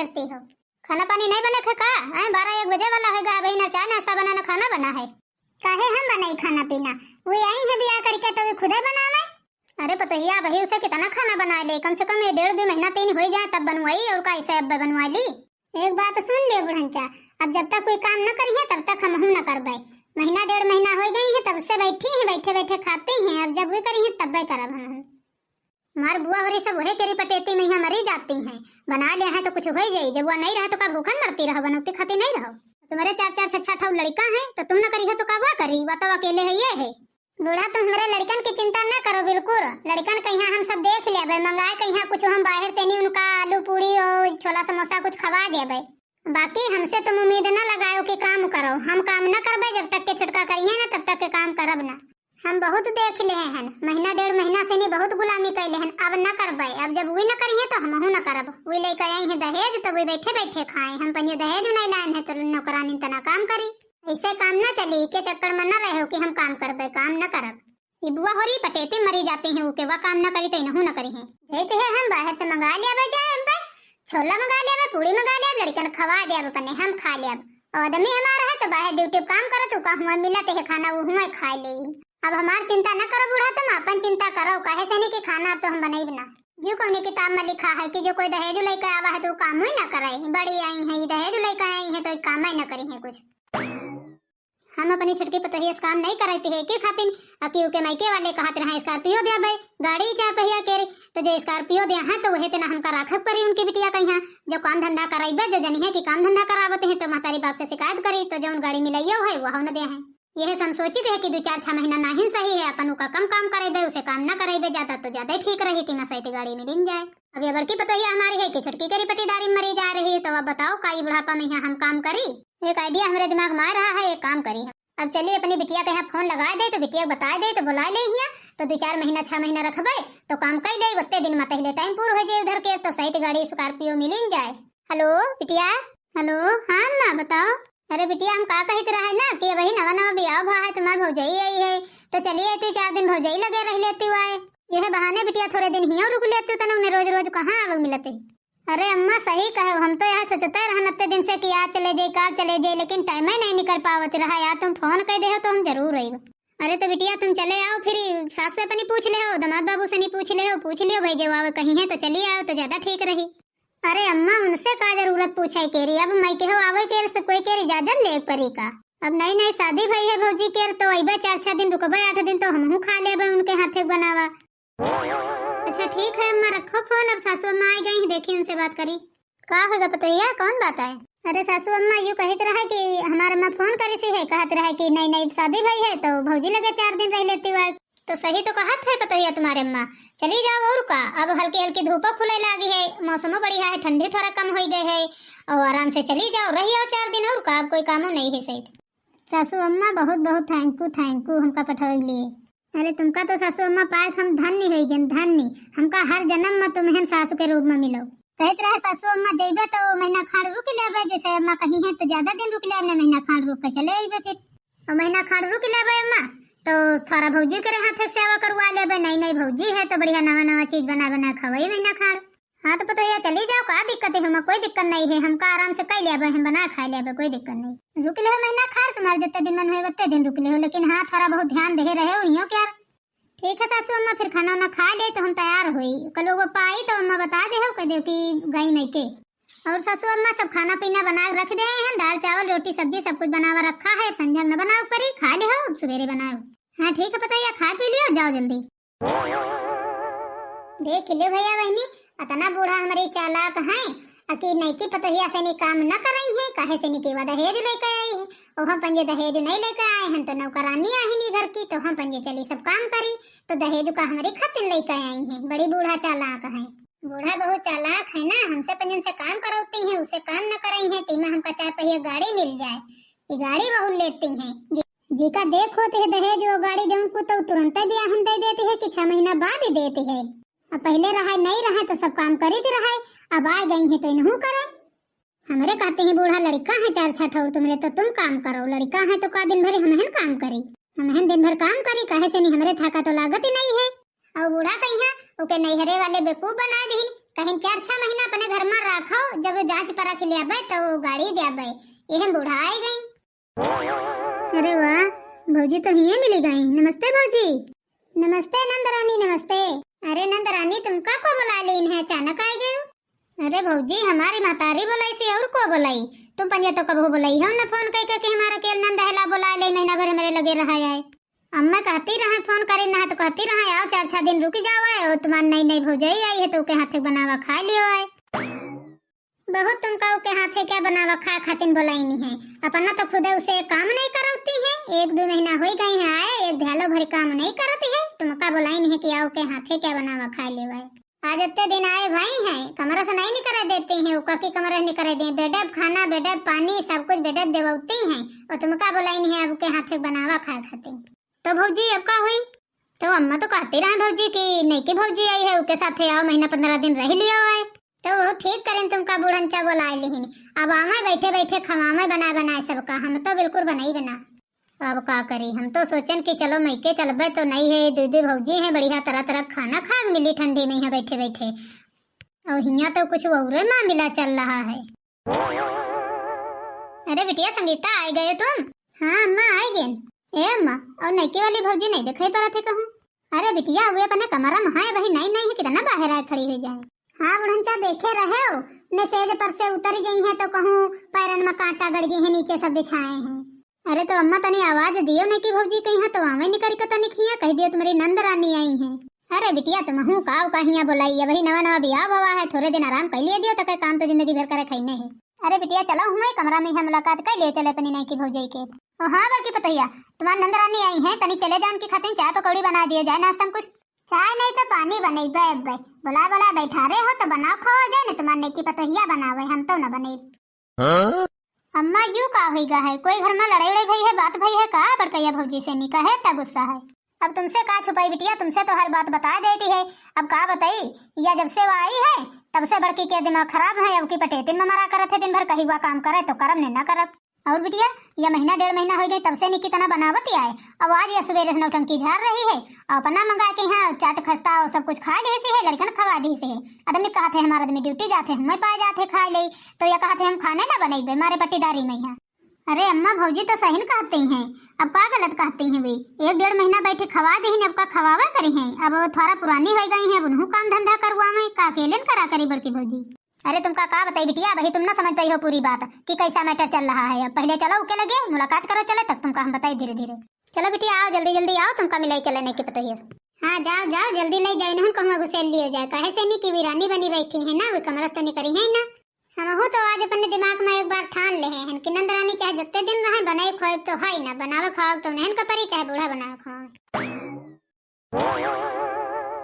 करती हो? खाना पानी नहीं बना का? 12-1 बजे वाला होगा, अभी ना चाय नाश्ता बनाना खाना बना है। काहे हम बनाई खाना पीना? वो आई है बियाह करके तो वे खुदे बनावे। अरे पतोहिया वही उसे कितना खाना बना ले, कम से कम ये 1.5-2 महीना 3 हो जाए तब बनवाई, और कैसे अब बनवा ली। एक बात सुन ले बुढ़ंचा, अब जब तक कोई काम न करी है तब तक हम न करबे। महीना 1.5 महीना हो गई है तब से बैठी है, बैठे बैठे खाती हैं, अब जब वे करी है तब करब हम। मार बुआ होरी सब वही तेरी पटेती में यहाँ मरी जाती हैं। बना लिया है तो कुछ हो जाई, जब वो नहीं रहा तो का भूखन मरती रहो, बनौती खाती नहीं रहो। तुम्हारे 4-4 6 ठो लड़का है तो तुम न करी हो तो का वो करी, वो तो अकेले है ये है। बूढ़ा तुम हमारे लड़कन की चिंता न करो बिल्कुल, लड़कन कहीं हम सब देख लेबे, मंगाए कहीं कुछ हम बाहर से नहीं, उनका आलू पूरी और छोला समोसा कुछ खवा देबे। बाकी हमसे तुम उम्मीद न लगाओ कि काम करो, हम काम न करबे जब तक के छुटका करिए ना तब तक के काम करब ना। हम बहुत देख ले हैं, महीना 1.5 महीना से नहीं बहुत गुलामी कैले हैं, अब न करबे। अब जब वही न करिए तो हमहू न करब। वही लेके आई है दहेज तो वही बैठे बैठे खाए, हम पनिया दहेज नहीं लाए हैं तो नौकरानी तना काम करी। ऐसे काम न चली के चक्कर में न रहो कि हम काम करबे, काम न करब। ये बुआ होरी पटेते मरी जाती हैं, के वह काम न करी तो इनहू न करी है। जैसे है हम बाहर से मंगा लिया जाए, छोला मंगा लिया, पूरी मंगा लिया, लड़कन खवा दिया, अपने हम खा लिया। आदमी हमारा है तो बाहर ड्यूटी काम करो तो का हुआ मिलते है खाना वो हुआ खा ले। अब हमार चिंता न करो बूढ़ा, तुम अपन चिंता करो, कहे से नहीं कि खाना अब तो हम बनाई बना। जो कौन किताब में लिखा है कि जो कोई दहेज लेकर आवा है तो काम ही न करे। बड़ी आई है दहेज लेकर आई है तो काम ही न करी है कुछ। हम अपनी छटकी पतोहिया से काम नहीं करती है के खातिर अकियो के मायके वाले कहत रहा स्कॉर्पियो दे भाई गाड़ी 4 पहिया के तो जो स्कॉर्पियो दे है तो वही तना हमका राखक परी उनकी बिटिया कहिया जो काम धंधा कराइबे, जो जनी है कि काम धंधा करावते हैं तो महतारी बाप से शिकायत करी तो जो गाड़ी मिलाइयो है वह न दे है। यह हम सोचित है कि 2-4-6 महीना नहीं सही है, अपन का कम काम करेबे, उसे काम न करेबे ज्यादा तो ज्यादा ठीक रही थी, मसैती गाड़ी में दिन जाए। अब ये बड़की पतोहिया हमारी है कि छुटकी करी पटीदारी मरी जा रही है, तो अब बताओ काई बुढ़ापा में यहाँ हम काम करी। एक आइडिया हमारे दिमाग में आ रहा है, एक काम करी। अब चलिए अपनी बिटिया के यहाँ फोन लगा दे तो बिटिया बता दे तो बुला ले हिया, तो 2-4 महीना 6 महीना रखबे तो काम कर ले, उतने दिन में पहले टाइम पूरा हो जाए उधर के तो सही गाड़ी स्कॉर्पियो मिल जाए। हेलो बिटिया, हेलो हाँ माँ बताओ। अरे बिटिया हम का कहते रहे ना कि वही नवा बियाह भा है, तुम्हार भौजाई आई है तो चलिए आती 4 दिन भौजाई लगे रह लेती हुआ है। यह बहाने बिटिया थोड़े दिन ही रुक लेती तो उन्हें रोज रोज कहाँ आवे मिलते। अरे अम्मा सही कहो, हम तो यहाँ सोचते रहन इतने दिन से कि आज चले जाए कार चले जाए, लेकिन टाइम ही नहीं निकल पावत रहा। यार तुम फोन कर दे हो तो हम जरूर आएंगे। अरे तो बिटिया तुम चले आओ, फिर सास से अपनी पूछ ले हो, दामाद बाबू से नहीं पूछ लियो भाई जब आवे कहीं है तो चलिए आओ तो ज्यादा ठीक रही। अरे अम्मा उनसे का जरूरत पूछाई के रही, अब मैं के हो आवे के से कोई के इजाजत ले परी का। अब नई शादी भई है भौजी के तो अइबे 4-6 दिन रुकबे, 8 दिन तो हमहू खा लेबे उनके हाथे बनावा। अच्छा ठीक है अम्मा रखो फोन, अब सासू अम्मा आई गई देखी उनसे बात करी। का होगा पतोहिया कौन बात है? अरे सासू अम्मा यूँ कहत रहा कि हमारे अम्मा फोन करी सी है, कहत रहा कि नई शादी भई है तो भौजी लगे 4 दिन रह लेती हुआ। तो सही तो कहत है पतोहिया तुम्हारे अम्मा, चली जाओ और का। अब हल्की हल्की धूप खुले लागी है, मौसमो बढ़िया है, ठंडी थोड़ा कम हो गई है और आराम से चली जाओ रही आओ 4 दिन और का। अब कोई कामो नहीं है सही। सासू अम्मा बहुत बहुत थैंक यू हमका पठोई लिए। अरे तुमका तो सासू अम्मा पाए हम धन्य हो गए, धन्य। हमका हर जन्म में तुम्हें सासू के रूप में मिलो। कहत रहे सासू अम्मा जइबे तो महीना खाड़ रुक लेबे, जैसे अम्मा कहीं है तो ज्यादा दिन रुक लेबे, महीना खाड़ रुक के चले आइबे फिर। और महीना खाड़ रुक लेबे अम्मा तो थोड़ा भौजी करे हाथ से सेवा करवा लेबे, नई भौजी है तो बढ़िया नवा चीज बना खवाई महीना खाड़। हाँ तो पतोहिया चली जाओ, का दिक्कत है? हमें कोई दिक्कत नहीं है, हमका आराम से कर लेबे, हम बना खा लेबे, कोई दिक्कत नहीं। रुक ले महीना खाड़, तुम्हारे जितने दिन मन हुए उतने दिन रुक ले, लेकिन हाँ थोड़ा बहुत ध्यान दे रहे हो क्या। ठीक है सासू अम्मा, फिर खाना वाना खा ले तो हम तैयार हुई, कल वो पाई तो अम्मा बता दे हो कह दे कि गई मैं के। और सासू अम्मा सब खाना पीना बना रख दे हैं, दाल चावल रोटी सब्जी सब कुछ बनावा रखा है, संझा न बनाओ परी खा ले हो सवेरे बनाओ। हाँ ठीक है पता खा पी लियो जाओ जल्दी। देख लियो भैया बहनी अतना बूढ़ा हमारी चालाक है, अकी नहीं की पतोहिया से नहीं काम न करई है, काहे से नहीं केवा दहेज लेके आई है। और हम पंजे दहेज नहीं लेके आए हैं तो नौकरानी आई नहीं घर की, तो हम पंजे चली सब काम करी तो दहेज का हमारी खातिर लेके आई है। बड़ी बूढ़ा चालाक है, बूढ़ा बहुत चालाक है ना, हमसे पंजन से काम करौती है, उसे काम न करई है। तीमा हमका 4 पहिया गाड़ी मिल जाए, ये गाड़ी बहुत लेती है जी का देख होते है दहेज वो गाड़ी जौन को तो तुरंत भी हम दे देती है कि 6 महीना बाद ही देती है। अब पहले रहा नहीं रहा तो सब काम करी थी रहा, अब आ गई है तो इन्हों करे। हमारे कहते हैं बूढ़ा लड़का है 4-6 ठोर तुम्हारे तो तुम काम करो, लड़का है तो का दिन भर हम काम करी, हम दिन भर काम करी, कहे से नहीं हमारे थाका तो लागत ही नहीं है। और बूढ़ा कहीं ओके नैहरे वाले बेवकूफ बना दी कहीं 4-6 महीना अपने घर में रखो, जब जांच परख ले आबे तो गाड़ी दे आबे, ये बूढ़ा आई गई। अरे वाह, भौजी तो ही मिली गई। नमस्ते भौजी। नमस्ते नंदरानी, नमस्ते। अरे नंदरानी, तुमका को बुला लीन है, अचानक आ गए? अरे भौजी, हमारी महतारी बुलाई से और को बुलाई, तुम पंजा तो कबो बुलाई हो न फोन कह के हमारा के नंद हला बुला ले, महीना भर मेरे लगे रहा है। अम्मा कहती रहा फोन करे ना तो कहती रहा आओ 4-6 दिन रुक जाओ है, और तुम्हारी नई नई भौजाई आई है तो के हाथ से बनावा खा लियो है। बहुत तुमका के हाथ से क्या बनावा खा खातिन बुलाई नहीं है, अपना तो खुद उसे काम नहीं करती है। 1-2 महीना हो गई है आए, एक ध्यालो भरी काम नहीं करती है, तुमका बुलाई नहीं है कि आओ के हाथ से क्या बनावा खा लियो है। आज इतने दिन आए भाई हैं, कमरा से नहीं निकल देते हैं, उका की कमरा निकल दे, बेडब खाना बेडब पानी सब कुछ बेडब देवती हैं, और तुमका बुलाई नहीं है अब के हाथ से बनावा खा खाते। तो भौजी अब का हुई? तो अम्मा तो कहती रहे भौजी की नहीं की भौजी आई है उनके साथ आओ, महीना 15 दिन रह लियो है, तो वो ठीक करें तुमका बूढ़नचा बुलाए लिहिन। अब आमे बैठे बैठे खवामे बना बनाए सबका, हम तो बिल्कुल बनाई बना। अब का करी, हम तो सोचन कि चलो मैके चलबे तो नहीं है, दीदी भौजी है बढ़िया तरह तरह खाना खा मिली ठंडी में यहाँ बैठे बैठे, और हिया तो कुछ और मामला चल रहा है। अरे बिटिया संगीता आ गए तुम? हाँ अम्मा आ गए। ए अम्मा, और नैकी वाली भौजी नहीं दिखाई पड़ा थे कहूँ? अरे बिटिया हुए अपने कमरा में है, वही नहीं नहीं है कितना बाहर आए खड़ी हो जाए। हाँ बुढ़ंचा देखे रहे हो ने सेज पर से उतर गई है तो कहूँ पैरन में कांटा गड़ गई है, नीचे सब बिछाए हैं। अरे तो अम्मा तनी आवाज दियो नैकी भौजी कहीं है तो आवे निकरी का तनी खिया कह दियो तुम्हारी नंदरानी आई है। अरे बिटिया तुम हूँ काव कहिया बुलाई, वही नवा नवा ब्याह हुआ है, थोड़े दिन आराम कर लिए दियो तो काम तो जिंदगी भर करे खाई है। अरे बिटिया चलो हुए कमरा में है मुलाकात कर लियो चले अपनी नैकी भौजी के। ओ हाँ बड़की पतैया, तुम्हारी नंदरानी आई है, तनी चले जान की खातिर चाय पकौड़ी बना दियो जाए, नाश्ता में कुछ चाय नहीं तो पानी बने बुला बुला बैठा रहे हो तो बनाओ खाओ जाए ना, तुम्हारी नैकी पतैया बनावे, हम तो न बने। अम्मा यूं का होगा है, कोई घर में लड़ाई भई है, बात भई है का बड़कैया भौजी से निका है ता गुस्सा है। अब तुमसे का छुपाई बिटिया, तुमसे तो हर बात बता देती है, अब का बताई, या जब से वो आई है तब से बड़की के दिमाग खराब है, अब की पटेतिन में मरा करत है, दिन भर कहीं हुआ काम करे तो करम ने ना करब। और बिटिया ये महीना 1.5 महीना हो गई तब से निकी तना बनावत आई, अब आज ये सवेरे से नौटंकी झाड़ रही है, अपना मंगा के यहाँ चाट खस्ता और सब कुछ खा दी है, लड़कन खवा दी है। आदमी कहते हमारा आदमी ड्यूटी जाते हम पाए जाते खा ले, तो ये कहते हम खाने ना बनेबे हमारे पट्टीदारी में यहाँ। अरे अम्मा भौजी तो सही कहते हैं, अब का गलत कहती हैं वे, 1-1.5 महीना बैठे खवा दी अब का खवावर करी है, अब थोड़ा पुरानी हो गई है, उन्हों काम धंधा करवा में का अकेले करा करी बड़की भौजी। अरे तुमका का बताई बिटिया, वही तुम ना समझ पाई हो पूरी बात कि कैसा मैटर चल रहा है। अब पहले चलो उके लगे मुलाकात करो चले, तब तुमका हम बताई धीरे धीरे। चलो बिटिया आओ जल्दी जल्दी आओ, तुमका मिलाई चले नहीं की पता है। हाँ जाओ जाओ जल्दी ले जाए ना, कहूँ घुसेल लियो जाए, कहे से नहीं की वीरानी बनी बैठी है ना, वे कमरा तो नहीं करी है ना। हम हो तो आज अपने दिमाग में एक बार ठान ले हैं कि नंदरानी चाहे जितने दिन रहे बनाए खोए तो है ना, बनावे खाओ तो नहन का परी चाहे बूढ़ा बनावे खाओ।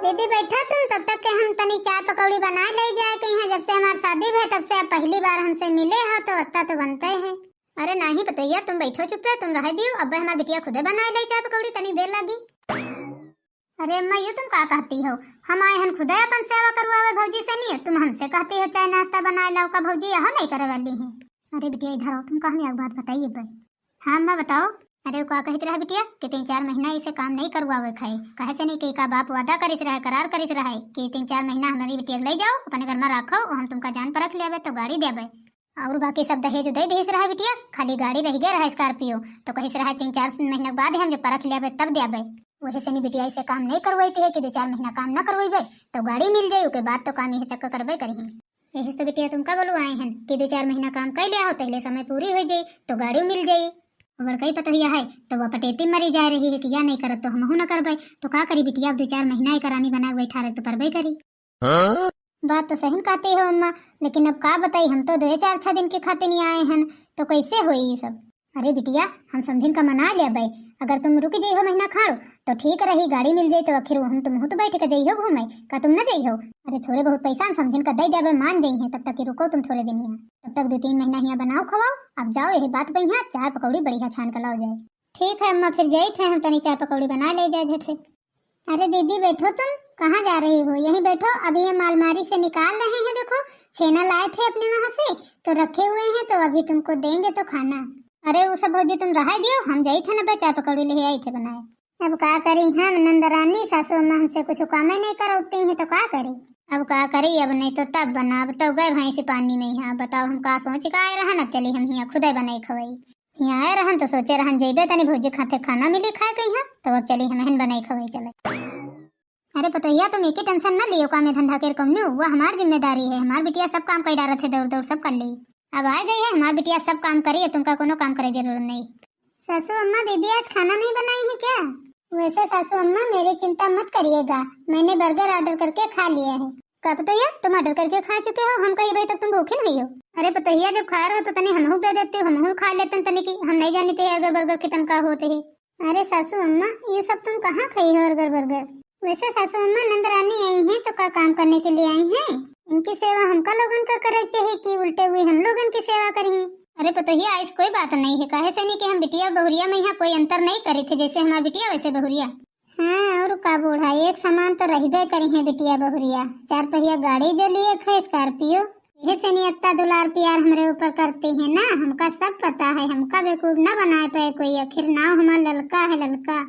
दीदी बैठो तुम, तब तक के हम तनी चाय पकौड़ी बना ले जाए कहीं है, जब से हमारी शादी है तब से पहली बार हमसे मिले हो तो अत्ता तो बनते हैं। अरे नहीं पतैया तुम बैठो चुप है, तुम रह दियो, अब हमारी बिटिया खुदे बनाए ले चाय पकौड़ी, तनी देर लगी। अरे अम्मा ये तुम क्या कहती हो, हम आए हम खुदे अपन सेवा करवावे भौजी से नहीं, तुम हमसे कहती हो चाय नाश्ता बनाए लाओ का भौजी यहाँ नहीं करे वाली है। अरे बिटिया इधर आओ, तुमको हम एक बात बताइए भाई। हाँ अम्मा बताओ। अरे क्या कहती रहा बिटिया कि 3-4 महीना इसे काम नहीं करवावे खाए, कहे से नहीं कि का बाप वादा करिस रहे करार करिस रहे कि 3-4 महीना हमारी बिटिया ले जाओ अपने घर में रखो, हम तुमका जान परख लेवे तो गाड़ी देवे, और बाकी सब दहेज दे दीस रहा बिटिया, खाली गाड़ी रह गए रहा स्कॉर्पियो, तो कहिस रहा 3-4 महीने बाद हम जब परख लेवे तब देवे। वही से नहीं बिटिया इसे काम नहीं करवाती है कि 2-4 महीना काम न करवेबे तो गाड़ी मिल जाये, उसके बाद तो काम यही चक्कर करवे करी। यही तो बिटिया तुमका बोलो आए हैं कि 2-4 महीना काम कर लिया हो पहले समय पूरी हो जाये तो गाड़ी मिल जाये। अगर कई पता है तो वह पटेती मरी जा रही है कि या नहीं करत तो हम न करबे, तो का करी बिटिया, अब 2-4 महीना ही करानी बना बैठा रहे तो करबे करी। बात तो सही कहती हो अम्मा, लेकिन अब का बताई, हम तो 2-4-6 दिन के खाते नहीं आए हैं तो कैसे हो ये सब। अरे बिटिया हम समझिन का मना ले भाई, अगर तुम रुक जाइ हो महीना खाड़ो तो ठीक रही, गाड़ी मिल जाये तो आखिर हम तुम तो बैठ के जाइ हो घूमे का तुम न जाइ हो। अरे थोड़े बहुत पैसा हम समझिन का दे देवे मान जाइ है, तब तक रुको तुम थोड़े दिन यहाँ, तब तक 2-3 महीना यहाँ बनाओ खवाओ, अब जाओ यही बात पे यहाँ चाय पकौड़ी बढ़िया छान कर लाओ जाए। ठीक है अम्मा फिर जाये थे हम तनी चाय पकौड़ी बना ले जाए झट से। अरे दीदी बैठो तुम, कहाँ जा रही हो, यहीं बैठो, अभी हम अलमारी से निकाल रहे हैं, देखो छेना लाए थे अपने वहाँ से तो रखे हुए हैं, तो अभी तुमको देंगे तो खाना। अरे वो सब भौजी तुम रहा दियो, हम जाई थे ना चाय पकौड़ी ले आई थे बनाए। अब का करी हम नंदरानी सासू अम्मा हमसे कुछ काम नहीं करौती हैं तो का करी। अब का करी, अब नहीं तो तब बना। अब तो गए भैंस पानी में यहाँ। बताओ हम का सोच का आए रहन, अब चली हम यहाँ खुदे बनाई खवाई। यहाँ आए रहन तो सोचे रहन जेबे तनी भौजी खाते खाना मिली खाए के यहाँ, तो अब चली हम बनाई खवाई चले। अरे पतोहिया तुम एक ही टेंशन न लियो, काम में धंधा कर कहूँ वो हमार जिम्मेदारी है। हमार बिटिया सब काम कर डालत है, दौड़ दौड़ सब कर ली। अब आ गई है हमार बिटिया, सब काम करी, तुमका कोनो काम करे जरूरत नहीं। सासू अम्मा दीदी आज खाना नहीं बनाई है क्या? वैसे सासू अम्मा मेरी चिंता मत करिएगा, मैंने बर्गर ऑर्डर करके खा लिया है। का पतोहिया तुम ऑर्डर करके खा चुके हो? हम कहीं भाई तक तुम भूखे नहीं हो? अरे पतोहिया जब खा रहे हो तो तनी हमहू दे देते हो, हमहू खा लेते तनी की। हम नहीं जानते है अगर बर्गर कितन का होते है। अरे सासू अम्मा ये सब तुम कहाँ खाई हो बर्गर बर्गर? वैसे सासू अम्मा नंदरानी आई हैं तो का काम करने के लिए आई हैं? इनकी सेवा हमका लोगन का करे चाहिए कि उल्टे हुए हम लोगन की सेवा करें? अरे पतोहिया ऐसी कोई बात नहीं है, काहे से नहीं कि हम बिटिया बहुरिया में यहाँ कोई अंतर नहीं करे थे, जैसे हमारी बिटिया वैसे बहुरिया। हाँ और का बूढ़ा एक समान तो रहबे करी है बिटिया बहुरिया। 4 पहिया गाड़ी जो लिए है स्कॉर्पियो, यही से नहीं इतना दुलार प्यार हमरे ऊपर करती है ना। हमका सब पता है, हमका बेवकूफ न बनाए पाए कोई। आखिर नाव हमारा ललका है ललका।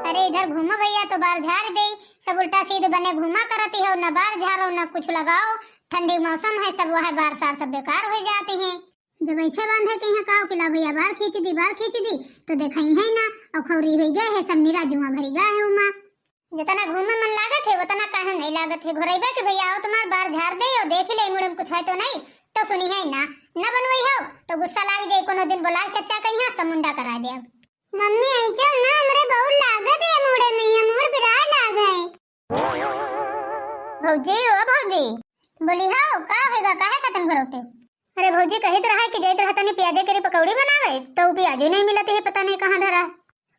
अरे इधर घूमो भैया तो बाल झाड़ दे, सब उल्टा सीधे बने घूमा करती हो, न बाल झाड़ो न कुछ लगाओ। ठंडी मौसम है, सब वह बार सार सब बेकार हो जाते हैं। जब ऐसे बांधे के यहाँ कहो कि ला भैया बाल खींच दी तो देखा ही है ना, और खौरी हो गए है सब नीरा जुआ भरी गए है उमा। जितना घूमे मन लागत है उतना काहे नहीं लागत है। घुरेबे कि भैया आओ तुम्हार बाल झाड़ दे और देख ले मुड़े में कुछ है तो नहीं, तो सुनी है ना न बनवाई हो तो गुस्सा लाग जाए। कोनो दिन बुलाए चचा के यहाँ समुंडा करा दे। मम्मी आई चल ना, हमरे बहुत लागत है मुड़े में, ये मुड़ बिराए लाग है। भौजी ओ भौजी बोली हां का होगा, काहे खत्म करोते? अरे भौजी कहित रहा है कि जैत रहता ने प्याजे के पकौड़ी बनावे, तो प्याज ही नहीं मिलते है, पता नहीं कहां धरा।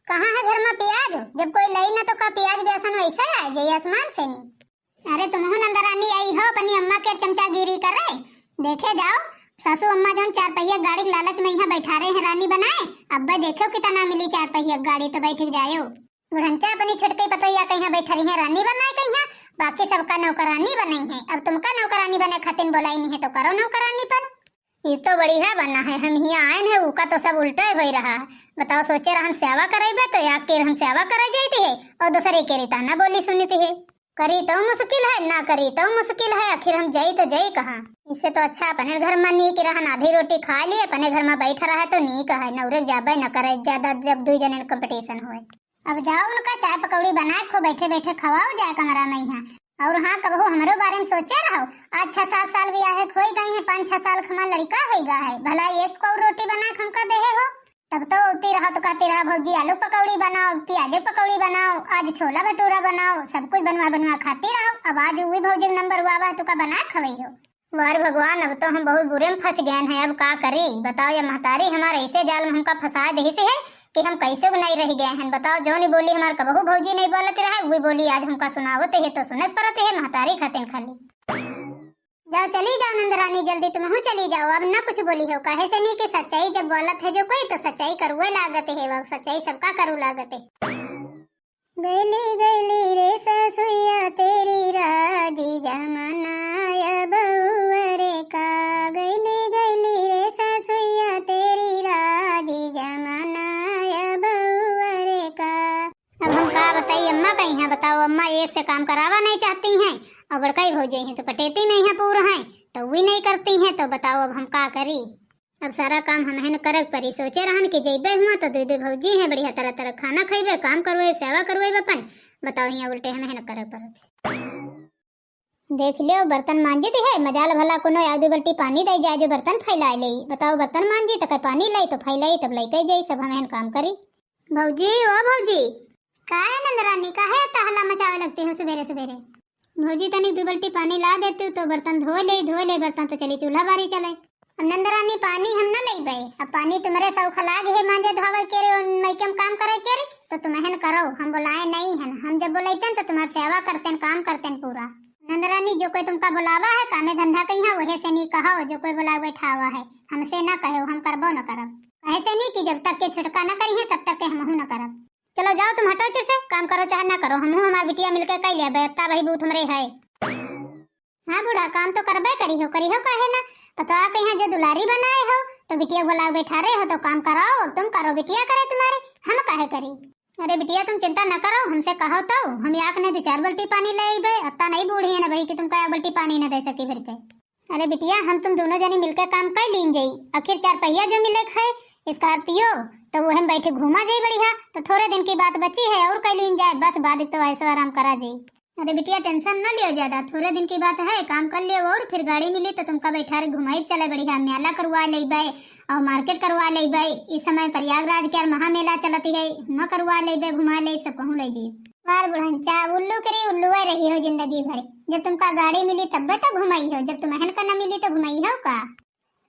कहां है घर में प्याज? जब कोई लाई ना तो का प्याज बेसन वैसे आ जाए आसमान से नहीं। अरे तुम नंदरानी आई हो अपनी अम्मा के चमचागिरी कर रहे, देखे जाओ सासू अम्मा जौन 4 पहिया गाड़ी के लालच में यहाँ बैठा रहे हैं रानी बनाए। अब देखो कितना मिली 4 पहिया गाड़ी, तो बैठ जाओ। बुढ़ंचा अपनी छोटकी पतोहिया कहीं बैठा रही है रानी बनाए कहीं, बाकी सबका नौकरानी बनाई है। अब तुमका नौकरानी बने खातिर बोलाई नहीं है तो करो नौकरानी पर। ये तो बढ़िया बना है, हम यहाँ आए हैं उका तो सब उल्टा हो रहा है। बताओ सोचे रहा हम सेवा करेबे तो या के हम सेवा करे जाती है और दूसरे के रिता ना बोली सुनती है। करी तो मुश्किल है, ना करी तो मुश्किल है, आखिर हम जाई तो जाई कहाँ? इससे तो अच्छा अपने घर में नी की रहन, आधी रोटी खा लिए अपने घर में बैठा रहा तो नी कहा नौरे जाबे न करे ज्यादा, जब 2 जने कंपटीशन होए। अब जाओ उनका चाय पकौड़ी बनाए खो बैठे बैठे खवाओ जाए कमरा में यहाँ। और हाँ कबहो हमारे बारे में सोचे रहो, आज 6-7 साल भी आए खोई गई है, 5-6 साल खमा लड़का हो गया है, भला एक को रोटी बना हमका देहे हो। तब तो उती रहो तो कहती रहा भौजी आलू पकौड़ी बनाओ, प्याज पकौड़ी बनाओ, आज छोला भटूरा बनाओ, सब कुछ बनवा खाती रहो। अब आज वही भौजी नंबर हुआ तो का बना खवई हो। वार भगवान अब तो हम बहुत बुरे में फंस गए हैं, अब का करी बताओ। ये महतारी हमारे ऐसे जाल में हमका फंसा दे से है कि हम कैसे नहीं रह गए हैं। बताओ जो नहीं बोली हमारे कबहू भौजी नहीं बोलते रहे, वही बोली आज हमका सुनावते है तो सुनत पड़ते है महतारी खातिर खाली। जाओ चली जाओ नंदरानी जल्दी, तुम हो चली जाओ, अब ना कुछ बोली हो। काहे से नहीं कि सच्चाई जब बोलत है जो कोई तो सच्चाई करुए लागत है, वो सच्चाई सबका करू लागत है। गली गली रे ससुया तेरी राजी जमाना बहुरे का, गली गली रे ससुया तेरी राजी जमाना बहुरे का। अब हम का बताइए अम्मा कहीं है, बताओ अम्मा एक से काम करावा नहीं चाहती हैं और बड़काई भौजी हैं तो पटेती में यहाँ पूरा हैं तो भी नहीं करती हैं, तो बताओ अब हम का करी। अब सारा काम हमें करक परी। सोचे रहन कि जइबे हुआ तो दीदी भौजी हैं बढ़िया तरह तरह खाना खाइबे, काम करवे, सेवा करवे अपन। बताओ यहाँ उल्टे हमें न करे पड़त। देख लियो बर्तन मांजती है, मजाल भला कोनो 1-2 बाल्टी पानी दे जाए जो बर्तन फैलाए ले। बताओ बर्तन मांजी तो पानी लाई तो फैलाई तब लेके जाई, सब हमें काम करी। भौजी ओ भौजी काहे नंदरानी काहे तहला मचावे लगती हो सवेरे सवेरे? भौजी तनिक 2 बाल्टी पानी ला देती तो बर्तन धो ले बर्तन तो चली चूल्हा बारी चले। नंदरानी पानी हम न ले गए, अब पानी तुम्हारे सौख लाग है मांजे धोवे के रे और मैकम काम करे के रे तो तुम्हें करो, हम बुलाए नहीं है। हम जब बुलाते तो तुम्हारी सेवा करते हैं, काम करते हैं पूरा। नंदरानी जो कोई तुमका बुलावा है कामे धंधा कहीं है वही से नहीं कहो, जो कोई बुला बैठावा है हमसे न कहो, हम करबो न करब। ऐसे नहीं कि जब तक के छुटका न करी है तब तक के हम न करब। चलो जाओ तुम हटो इधर से, काम करो चाहे ना करो, हम हमारी बिटिया मिलकर कह लिया बेता वही बूथ हमरे है। हाँ बूढ़ा काम तो करबे करी हो काहे ना, पता कहीं जो दुलारी बनाए हो तो बिटिया बोला बैठा रहे हो तो काम कराओ, तुम करो बिटिया करे तुम्हारे, हम काहे करी। अरे बिटिया तुम चिंता न करो, हमसे कहो तो हम याक ने 2-4 बाल्टी पानी ले आइबे। अत्ता नहीं बूढ़ी है ना भाई कि तुमका 1 बाल्टी पानी न दे सकी फिर के। अरे बिटिया हम तुम दोनों जनी मिलकर काम कर लीन जाई। आखिर 4 पहिया जो मिले है स्कॉर्पियो तो वो हम बैठे घूमा जाई बढ़िया। तो थोड़े दिन की बात बची है और कर लीन जाए, बस बाद तो ऐसे आराम करा जाई। अरे बिटिया टेंशन न लियो ज्यादा, थोड़े दिन की बात है, काम कर लियो और फिर गाड़ी मिली तो तुमका बैठा रे घुमाई चले बढ़िया। मेला करवा ले बे और मार्केट करवा ले बे। इस समय प्रयागराज के महामेला चलती है, न करवा ले बे, घुमा ले सब कहूं ले जी। बार बुढ़ंचा उल्लू करी उल्लू रही हो जिंदगी भर। जब तुमका गाड़ी मिली तब तो घुमाई हो, जब तुम्हें का न मिली तो घुमाई हो का।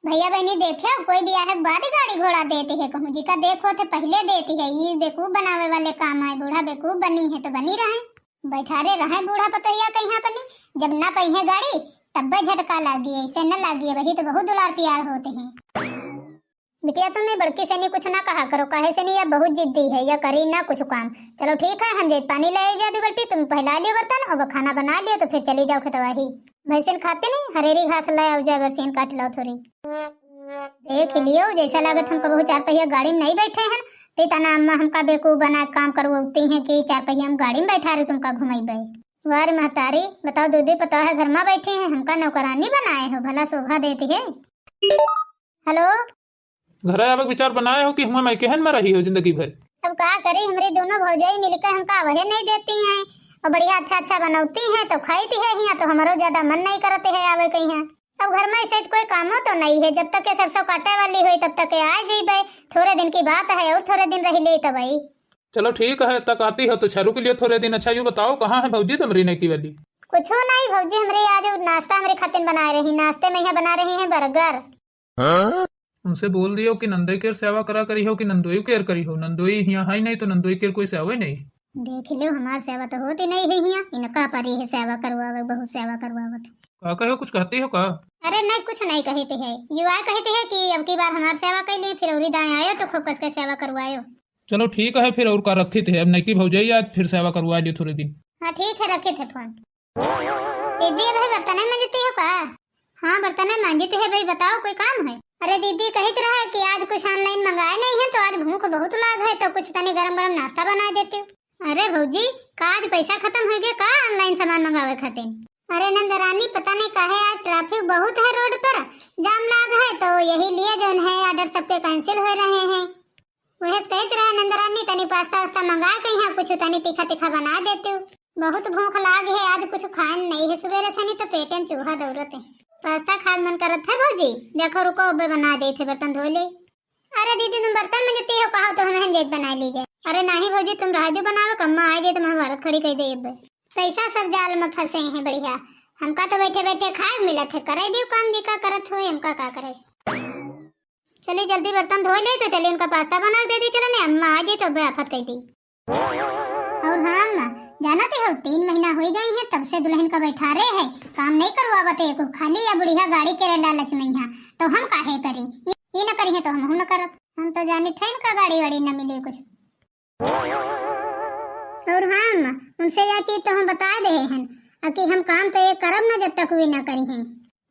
भैया बहनी देखे कोई भी आए बाद गाड़ी घोड़ा देती है, कहूँ जी का देखो थे पहले देती है। ये बेकूफ बनावे वाले काम आए, बूढ़ा बेकूफ बनी है तो बनी रहे, बैठारे रहे बूढ़ा पतोहिया कहीं अपनी। जब ना पहिए गाड़ी तब झटका लागी, ऐसे न लागी वही तो बहुत दुलार प्यार होते हैं। बिटिया तुम्हें बड़की से नहीं कुछ ना कहा करो, कहे से नहीं, या बहुत जिद्दी है या करी ना कुछ काम। चलो ठीक है हम जेद पानी ले जा दी बल्टी, तुम पहला लियो बर्तन और खाना बना लियो तो फिर चली जाओ खेतवाही। भैंसन खाते नहीं, हरेरी घास ले आओ जा, बरसीन काट लो थोड़ी। देख लियो जैसा लागत हमको बहुत 4 पहिया गाड़ी में नहीं बैठे हैं ते तना अम्मा हमका बेकूफ बना काम करवाती हैं कि 4 पहिया हम गाड़ी में बैठा रहे तुमका घुमाई। वार महतारी बताओ, दूधी पता है घर में बैठे हैं, हमका नौकरानी बनाए हो, भला शोभा देती है। हेलो घर आवे विचार बनाए हो कि हम मैकेहन में रही हो जिंदगी भर। अब क्या करी, हमारी दोनों भौजाई मिलकर हमका वहे नहीं देती हैं और बढ़िया अच्छा बनौती हैं तो खाईती है यहाँ, तो हमारो ज्यादा मन नहीं करते है आवे कहीं है। अब घर में ऐसे कोई काम तो नहीं है, जब तक के सरसों काटे वाली हुई तब तक आ जाइए, थोड़े दिन की बात है और थोड़े दिन रह ले तब आई। चलो ठीक है, तक आती हो तो छरू के लिए थोड़े दिन। अच्छा यूँ बताओ कहाँ है भौजी तुम्हारी नैकी वाली? कुछ हो नहीं भौजी, हमारे आज नाश्ता हमारे खातिर बना रही, नाश्ते में यहाँ बना रही है बर्गर। उनसे बोल दियो कि नंदोई केर सेवा करा करी हो कि नंदोई केर करी हो, नंदोई यहाँ है नहीं तो नंदोई केर कोई सेवा नहीं। देख लो हमार सेवा तो होती नहीं है यहाँ, इनका परी है सेवा करवावे, बहुत सेवा करवावत। का कहो कुछ कहती हो का? अरे नहीं कुछ नहीं कहते है, युवा कहते है कि अब की बार हमार सेवा कर लिए, फिर औरी दाएं आयो तो खूब कस के सेवा करवायो। चलो ठीक है फिर और का रखी थे, अब नैकी भौजाई आज फिर सेवा करवा लियो थोड़े दिन। हाँ ठीक है रखे थे फोन। दीदी भाई बर्तन मांजती हो का? हाँ बर्तन मांजती है भाई, बताओ कोई काम है? अरे दीदी कहते रहा कि आज कुछ ऑनलाइन मंगाए नहीं है तो आज भूख बहुत लाग है तो कुछ तनी गरम गरम नाश्ता बना देते हो। अरे भौजी का आज पैसा खत्म हो गया का ऑनलाइन सामान मंगावे खातिर? अरे नंदरानी पता नहीं काहे आज ट्रैफिक बहुत है, रोड पर जाम लाग है तो यही लिए जो है ऑर्डर सबके कैंसिल हो रहे हैं। वह कहते रहे नंदरानी तनी पास्ता वास्ता मंगा के यहाँ कुछ तनी तीखा तीखा बना देते हो, बहुत भूख लाग है आज कुछ खान नहीं है, सवेरे से नहीं तो पेट में चूहा दौड़त है। पास्ता खान मन करत है भौजी, देखो रुको अबे बना दे थे, बर्तन धो ले। अरे दीदी तुम बर्तन में जती हो कहा तो हम जेद बना लीजिए। अरे नहीं भौजी तुम राजू बनावे, कम्मा आ जाए तो महाभारत खड़ी कर दे। पैसा सब जाल में फंसे हैं बढ़िया, हमका तो बैठे बैठे खाए मिलत है, करे दियो काम जी का करत हो, हमका का करे। चलिए जल्दी बर्तन धो ले तो चलिए उनका पास्ता बना दे दी, चलो ने अम्मा आ जाए तो बे आफत कर दी। और हाँ अम्मा जानते हो 3 महीना हो गई है तब से दुल्हन का बैठा रहे हैं, काम नहीं करवावते को, खाली या बुढ़िया गाड़ी के लालच में यहाँ, तो हम काहे करी, ये न करी है तो हम न करब, हम तो जाने थे इनका गाड़ी वाड़ी न मिले कुछ। और हाँ अम्मा उनसे यह चीज तो हम बता दे हैं कि हम काम तो ये करब न जब तक वे न करी हैं।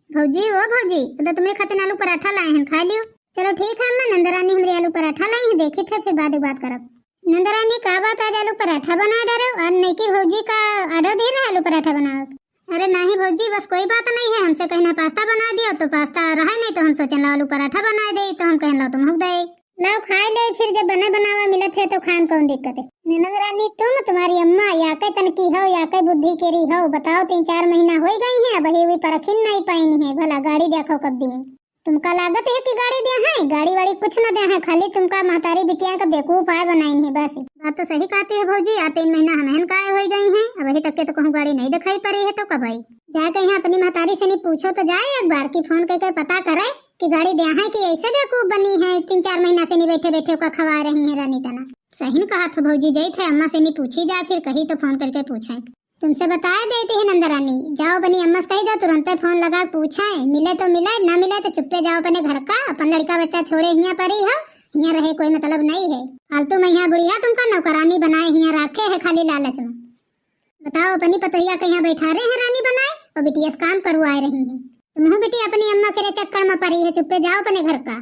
भौजी ओ भौजी तो तुम्हारे खातिर आलू पराठा लाए हैं, खा लियो। चलो ठीक है अम्मा, नंदरानी हमारे आलू पराठा लाई है, देखे थे फिर बात करब। नंदरानी का बात आज आलू पराठा बना डरो और नहीं की भौजी का ऑर्डर दे रहा आलू पराठा बनाओ। अरे नहीं भौजी बस कोई बात नहीं है, हमसे कहना पास्ता बना दिया तो पास्ता रहा नहीं तो हम सोचना आलू पराठा बना दे तो हम कहना तुम हुक दे लाओ खाए ले, फिर जब बना बनावा मिलत है तो खान कौन दिक्कत है। नंदरानी तुम तुम्हारी अम्मा या के तनकी हो या के बुद्धि केरी हो, बताओ 3-4 महीना हो गई है अब ही परखिन नहीं पाई है, भला गाड़ी देखो कब दी तुमका लागत है कि गाड़ी दे है, गाड़ी वाड़ी कुछ न दे है, खाली तुमका महतारी बिटिया का बेवकूफ आए बनाई है बस। बात तो सही कहती है भौजी, 3 महीना हमें काय हो गई है, अब अभी तक के तो कहूँ गाड़ी नहीं दिखाई पड़ी है तो कब आई जाए कहीं अपनी महतारी से नहीं पूछो तो जाए एक बार की फोन करके पता करे कि गाड़ी दे है कि ऐसे बेवकूफ बनी है, 3-4 महीना से नहीं बैठे बैठे का खवा रही है रानी तना। सही न कहा था भौजी, जई थे अम्मा से नहीं पूछी जाए, फिर कही तो फोन करके पूछे, तुमसे बताया देती है नंदरानी, जाओ बनी अम्मा से कही दो तुरंत फोन लगा पूछे, मिले तो मिले ना मिले तो चुप्पे जाओ अपने घर का, अपन लड़का बच्चा छोड़े यहाँ पर ही हो, यहाँ रहे कोई मतलब नहीं है, फालतू में यहाँ बुढ़िया तुमका नौकरानी बनाए यहाँ रखे है खाली लालच में। बताओ अपनी पतोहिया के यहाँ बैठा रहे हैं रानी बनाए और बिटिया काम करवाए रही है, तुम बेटी अपनी अम्मा के चक्कर में पड़ी है, चुप्पे जाओ अपने घर का।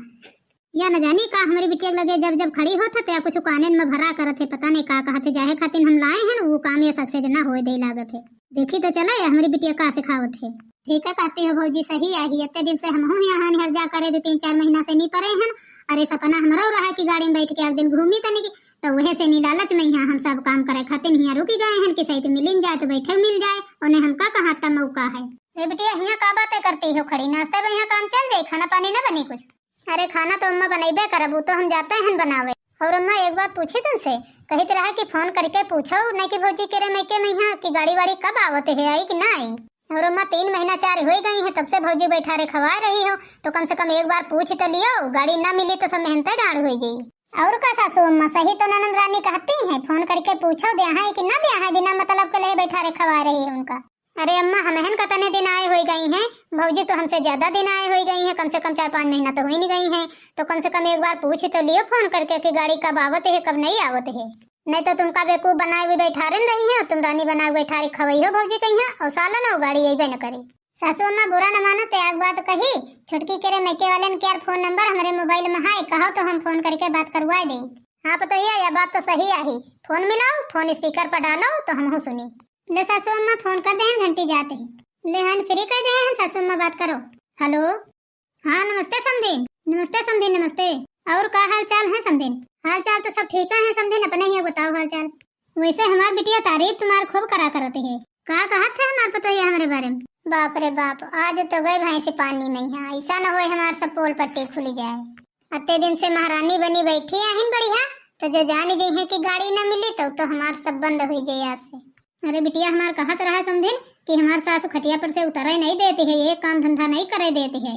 या न जानी का हमारी बिटिया लगे जब जब खड़ी होत है कुछ कानन में भरा करत है, पता नहीं का कहते जाहे खातिर हम लाए हैं वो काम ये सक्सेस ना होए दे लागत है। देखी तो चला ये हमारी बिटिया का सिखावत है। ठीक है कहती हो भौजी, सही आई इतने दिन से हम यहाँ हर जा करे 3-4 महीना से नहीं परे हैं। अरे सपना हमारा रहा कि गाड़ी में बैठ के एक दिन घूमी तनी तो वह से नी लालच में यहाँ हम सब काम करे खातिर यहाँ रुकी गए हैं कि सही मिल जाए तो बैठे मिल जाए और हमका कहाँ तक मौका है। ए बिटिया यहाँ का बातें करती हो खड़ी, नाश्ते में यहाँ काम चल जाए, खाना पानी न बनी कुछ? अरे खाना तो अम्मा बनाइबे करब, वो तो हम जाते हैं बनावे। और अम्मा एक बात पूछी तुमसे, कही तो रहा कि फोन करके पूछो नहीं कि भौजी केरे मैके में यहाँ की गाड़ी वाड़ी कब आवत है, आई कि ना आई? और अम्मा 3 महीना 4 हो गई है तब से भौजी बैठा रे खवा रही हो, तो कम से कम एक बार पूछ तो लियो, गाड़ी ना मिली तो सब मेहनत डाढ़ हो जाई। और का सासू अम्मा सही तो ननद रानी कहती है, फोन करके पूछो दे है कि ना दे है, बिना मतलब के लिए बैठा रे खवा रही है उनका। अरे अम्मा हमहन कतने दिन आए हो गई हैं, भौजी तो हमसे ज्यादा दिन आए हो गई हैं, कम से कम 4-5 महीना तो हो ही नहीं गई हैं, तो कम से कम एक बार पूछ तो लियो फोन करके कि गाड़ी कब आवत है कब नहीं आवत है। नहीं तो तुमका बेवकूफ बनाए हुए बैठा रही है, तुम रानी बनाए बैठा रही खवई हो भौजी कहीं और साला ना गाड़ी यही न करे। सासू अम्मा बुरा न मानो तो एक बात कही, छुटकी करे मैके वाले ने क्या फोन नंबर हमारे मोबाइल में है, कहो तो हम फोन करके बात करवा दें। हाँ पता यह बात तो सही आई, फोन मिलाओ, फोन स्पीकर पर डालो तो हम सुनी। ले सासू अम्मा फोन कर दे, घंटी जाते हैं ले हन फ्री कर दे हम, सासू अम्मा बात करो। हेलो हाँ नमस्ते समधीन। नमस्ते समधीन नमस्ते। और का हाल चाल है समधीन? हाल चाल तो सब ठीक है समधीन, अपने ही बताओ हाल चाल। वैसे हमारी बिटिया तारीफ तुम्हारी खूब करा करती है, का कहा था हमारे पता है हमारे बारे में? बाप रे बाप, आज तो गए भाई से पानी में, यहाँ ऐसा न हो हमारे सब पोल पट्टी खुल जाए। अत्ते दिन से महारानी बनी बैठी है बढ़िया, तो जो जान गई है कि गाड़ी न मिली तो हमार सब बंद हो जाए आज से। अरे बिटिया हमार कहत रहा समझिन कि हमार सासु खटिया पर से उतरे नहीं देती है, ये काम धंधा नहीं करे देती है,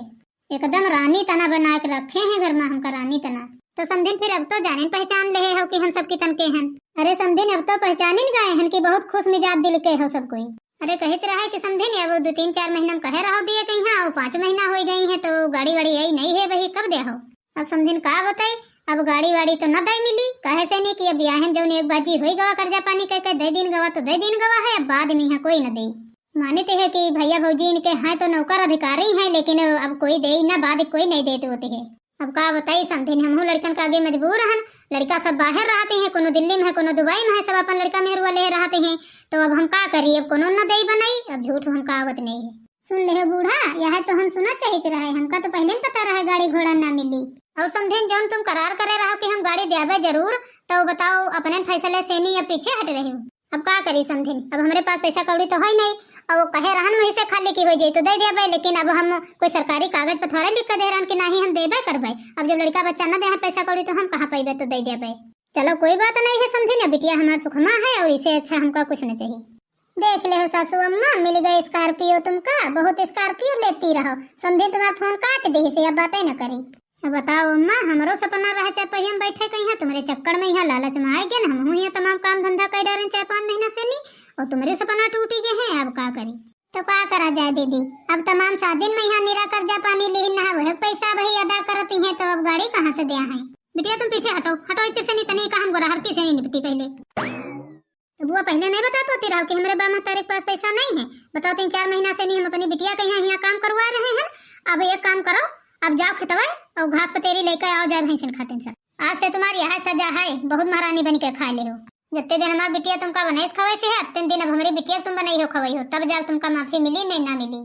एकदम रानी तना बना के रखे हैं घर में हमका रानी तना। तो समझिन फिर अब तो जाने पहचान ले हो कि हम सबकी तन के हैं। अरे समझिन अब तो पहचान ही गए हैं कि बहुत खुश मिजाज दिल के हो सब कोई। अरे कहत रहा है कि समझिन अब 2-3-4 महीना में कहे रहो दिए कहीं हाँ 5 महीना हो गई है तो गाड़ी वाड़ी यही नहीं है, वही कब दे हो? अब समझिन का बताई, अब गाड़ी वाड़ी तो न दे मिली, कहे से नहीं कि अब ब्याह जौन एक बाजी हुई गवा कर्जा पानी कह के 2 दिन गवा तो 2 दिन गवा है, अब बाद में यहाँ कोई न दे। मानते है कि भैया भौजी इनके हैं तो नौकर अधिकारी हैं, लेकिन अब कोई दे ना, बाद कोई नहीं देते होते है। अब का बताई समझिन हम लड़कन का आगे मजबूर हन, लड़का सब बाहर रहते हैं, कोनो दिल्ली में है कोनो दुबई में है, सब अपन लड़का मेहरुआ ले रहते हैं, तो अब हम का करिए, अब कोनो न दे बनाई, अब झूठ हमका आवत नहीं है। सुन ले बूढ़ा, यह तो हम सुना चाहिए रहे, हमका तो पहले पता रहा गाड़ी घोड़ा ना मिली। और समझिन जौन तुम करार करे रहो कि हम गाड़ी देवे जरूर, तो बताओ अपने फैसले से नहीं या पीछे हट रही हो? अब का करी समझिन, अब हमारे पास पैसा कौड़ी तो है नहीं, अब वो कहे रहन वही से खाली की हो जाए तो दे देवे, लेकिन अब हम कोई सरकारी कागज पर थोड़ा लिख कर दे रहन कि नहीं हम देवे करबे। अब जब लड़का बच्चा न दे पैसा कौड़ी तो हम कहाँ पैबे तो दे देवे। चलो कोई बात नहीं है समझिन, बिटिया हमार सुखमा है और इसे अच्छा हमका कुछ न चाहिए। देख ले हो सासू अम्मा, मिल गए स्कॉर्पियो तुमका, बहुत स्कॉर्पियो लेती रहो, समझिन तुम्हारा फोन काट दी से, अब बातें न करी। अब बताओ अम्मा, हमारो सपना रहे चाहे पहिए हम बैठे कहीं तुम्हारे चक्कर में यहाँ लालच में आए गए, हम यहाँ तमाम काम धंधा कर रहे 4-5 महीना से नहीं, और तुम्हारे सपना टूटी गए हैं, अब का करी? तो का करा जाए दीदी, अब तमाम 7 दिन में यहाँ निरा कर्जा पानी ली ना, वह पैसा वही अदा करती है, तो अब गाड़ी कहाँ से दिया है? बिटिया तुम पीछे हटो, हटो इतने से नहीं तनी का हम गोराहर की से नहीं निपटी पहले। तो बुआ पहले नहीं बता पाती रहो कि हमारे बामा तारे के पास पैसा नहीं है? बताओ 3-4 महीना से नहीं हम अपनी बिटिया के यहाँ काम करवा रहे हैं। अब एक काम करो, अब जाओ खतवा और घास पतेरी लेकर आओ, जाए भैंसन खाते सब। आज से तुम्हारी यह सजा है, बहुत महारानी बन के खा ले हो। जितने दिन हमारी बिटिया तुमका बनाई खवाई से है, उतने दिन अब हमारी बिटिया तुम बनाई हो खवाई हो, तब जाओ तुमका माफी मिली नहीं ना मिली।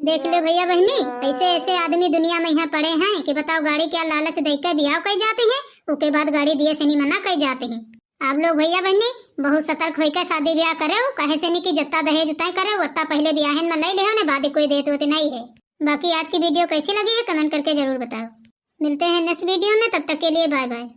देख ले भैया बहनी, ऐसे ऐसे आदमी दुनिया में यहाँ पड़े हैं कि बताओ गाड़ी क्या लालच देकर ब्याह कर जाते हैं, उसके बाद गाड़ी दिए से नहीं मना कर जाते हैं। आप लोग भैया बहनी बहुत सतर्क होकर शादी ब्याह करे, कहे से नहीं कि जितना दहेज उतना करे, उतना पहले ब्याह में ले ले, बाद कोई देते होते नहीं है। बाकी आज की वीडियो कैसी लगी है कमेंट करके जरूर बताओ। मिलते हैं नेक्स्ट वीडियो में, तब तक के लिए बाय बाय।